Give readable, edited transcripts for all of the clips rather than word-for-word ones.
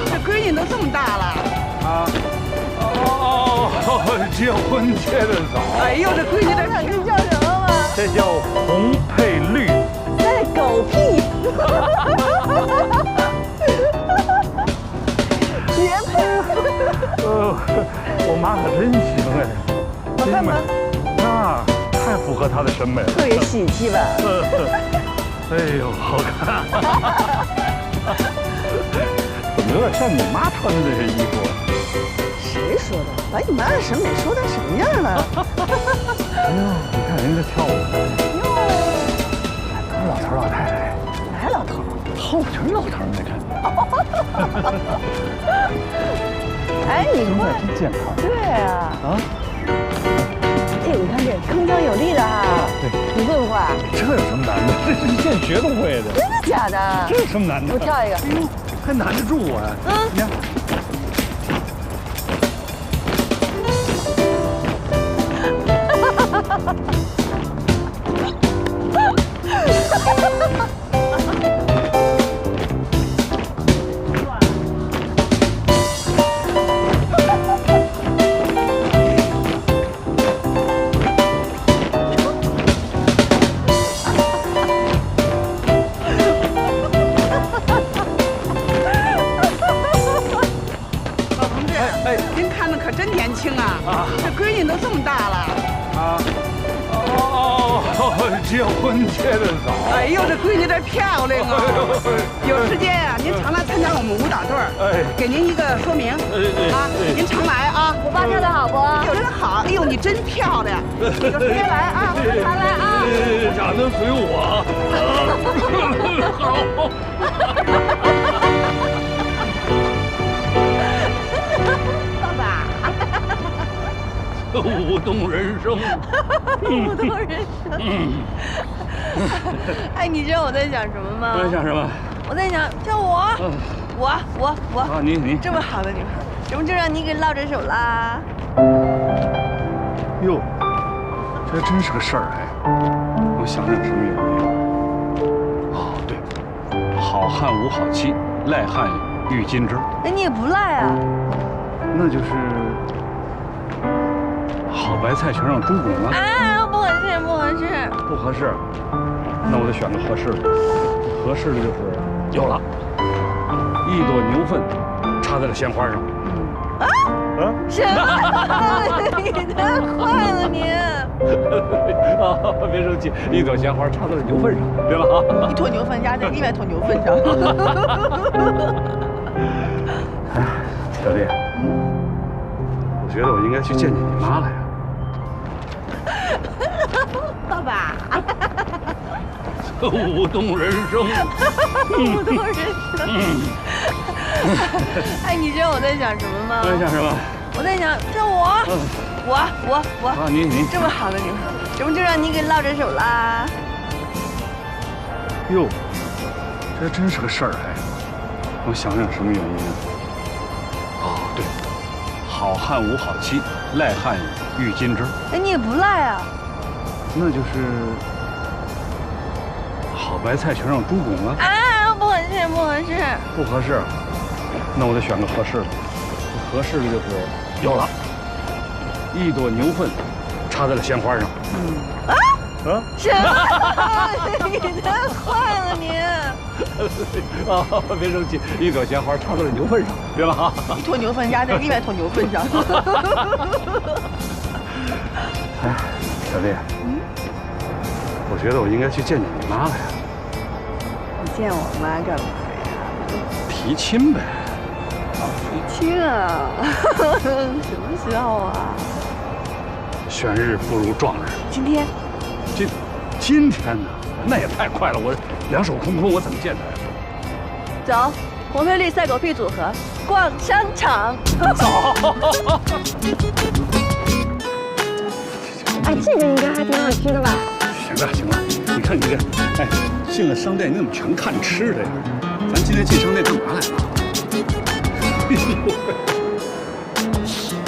这闺女都这么大了。啊。结婚结得早。哎呦，这闺女这叫什么吗？这叫红配绿。赛狗屁！绝配！我妈可真行哎，好看吗？那太符合她的审美了。特别喜气吧？哎呦，好看！怎么有点像你妈穿的这些衣服？谁说的？把你妈的审美说成什么样了？哎呦，你看人家跳舞，哟，都是老头老太太。哪老头？后边全是老头，没看见？哎，你现看，在真健康。对啊，啊？哎，你看这铿锵有力的哈。对，你会不会？这有什么难的？这是现学都会的。真的假的？这有什么难的？我跳一个。哎呦，还难得住我呀！嗯，你看。您看着可真年轻啊！这闺女都这么大了。啊。结婚结得早。哎呦，这闺女这漂亮啊！有时间呀，您常来参加我们舞蹈队儿，给您一个说明啊，您常来啊。我爸跳的好不？真好！哎呦，你真漂亮！有时间来啊，常来啊。长得随我。好。爸爸，舞动人生。舞动人生。哎，你知道我在想什么吗？我在想什么？我在想，像我啊，你这么好的女孩，怎么就让你给落着手啦？哟，这真是个事儿哎！我想想什么原因？哦，对，好汉无好妻，赖汉遇金枝。哎，你也不赖啊。那就是好白菜全让猪拱了。啊，不合适，不合适。不合适，那我得选个合适的。合适的就是有了，一朵牛粪插在了鲜花上。啊？什么？你太坏了你！啊，别生气，一朵鲜花插在了牛粪上，对吧？一坨牛粪压在另外一坨牛粪上。哎，小丽，我觉得我应该去见见你妈了呀。爸爸，舞动人生。舞动人生。哎，你知道我在想什么吗？我在想什么？我在想，像我啊，你这么好的女孩，怎么就让你给落着手啦？哟，这真是个事儿哎！我想想什么原因？哦，对，好汉无好妻，赖汉遇金枝。哎，你也不赖啊。那就是好白菜全让猪拱了。啊，不合适，不合适。不合适，那我得选个合适的。合适的就是有了，一朵牛粪插在了鲜花上。啊？什么？你太坏了你！啊，别生气，一朵鲜花插在了牛粪上，对吧？一坨牛粪压在另外一坨牛粪上。哎，小丽，我觉得我应该去见见你妈了呀。你见我妈干嘛呀？提亲呗。提亲啊？什么时候啊？选日不如撞日。今天。今天呢？那也太快了，我两手空空，我怎么见她呀？走，红配绿赛狗屁组合，逛商场。走。哎，这个应该还挺好吃的吧？行了行了，你看你这，哎，进了商店你怎么全看吃的呀？咱今天进商店干嘛来了？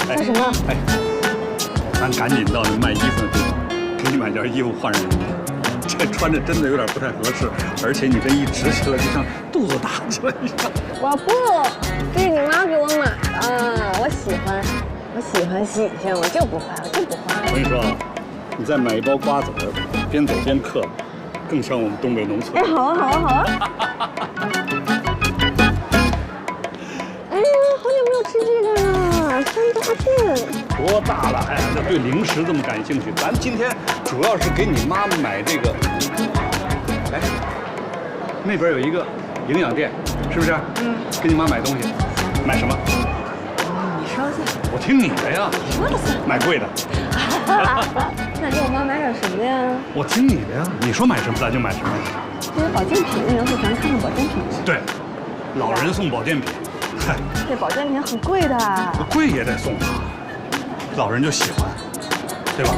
干什么？哎，咱赶紧到那卖衣服的地方，给你买件衣服换上你。这穿着真的有点不太合适，而且你这一直起来就像肚子大起来一样。我不。这是你妈给我买的，我喜欢喜庆，我就不花。我跟你说啊，你再买一包瓜子儿，边走边嗑，更像我们东北农村。哎，好啊！哎呀，好久没有吃这个了，山楂片。多大了还对零食这么感兴趣？咱今天主要是给你妈买这个。哎，那边有一个营养店，是不是？嗯。给你妈买东西，买什么？你说去。我听你的呀。说了算。买贵的。那给我妈买点什么呀？我听你的呀，你说买什么咱就买什么。这是保健品，你要是咱看看保健品。对，老人送保健品。嗨，这保健品很贵的。贵也得送啊，老人就喜欢，对吧？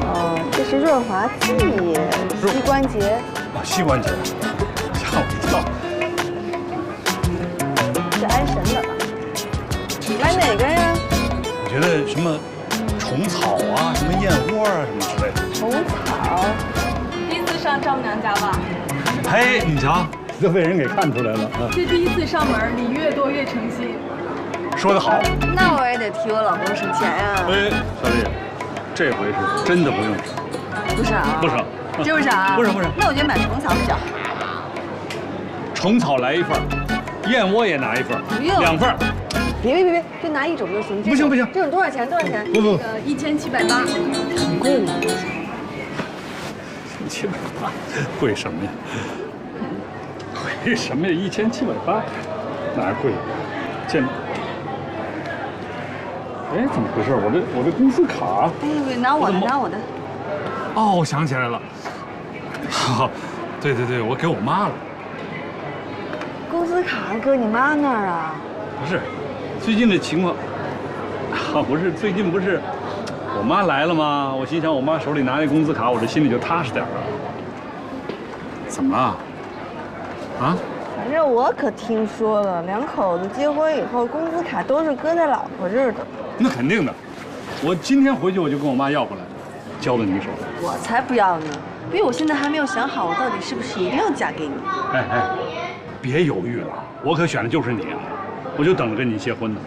哦，这是润滑剂，膝关节。啊，膝关节，吓我一跳。是安神的吧？买哪个呀？我觉得什么虫草啊，什么燕窝啊，什么之类的。虫草。第一次上丈母娘家吧？嘿，你瞧，都被人给看出来了啊！这第一次上门，礼越多越诚心。说得好。那我也得替我老公省钱呀。哎，小丽，这回是真的不用省。不省啊？不省。真不省啊？不省。那我觉得买虫草比较好。虫草来1份，燕窝也拿1份，2份。别，就拿一种就行。不行，这种多少钱？不。 1780。很贵呢。 1780，贵什么呀？贵什么呀？1780，哪儿贵？见。哎，怎么回事？我这公司卡。哎，拿我的。哦，我想起来了。好，对，我给我妈了。公司卡搁你妈那儿啊？不是，最近的情况，不是最近不是。 我妈来了吗？我心想，我妈手里拿那工资卡，我这心里就踏实点了。怎么了？啊？反正我可听说了，两口子结婚以后，工资卡都是搁在老婆这儿的。那肯定的。我今天回去我就跟我妈要过来，交到你手里。我才不要呢，因为我现在还没有想好，我到底是不是一定要嫁给你。哎，别犹豫了，我可选的就是你啊！我就等着跟你结婚呢。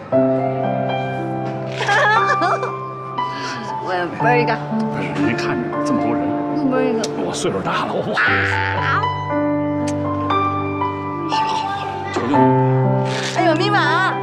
我背一个。不是，人家看着这么多人，我背一个。我岁数大了，我不好意思。好了，求求你。哎，有密码。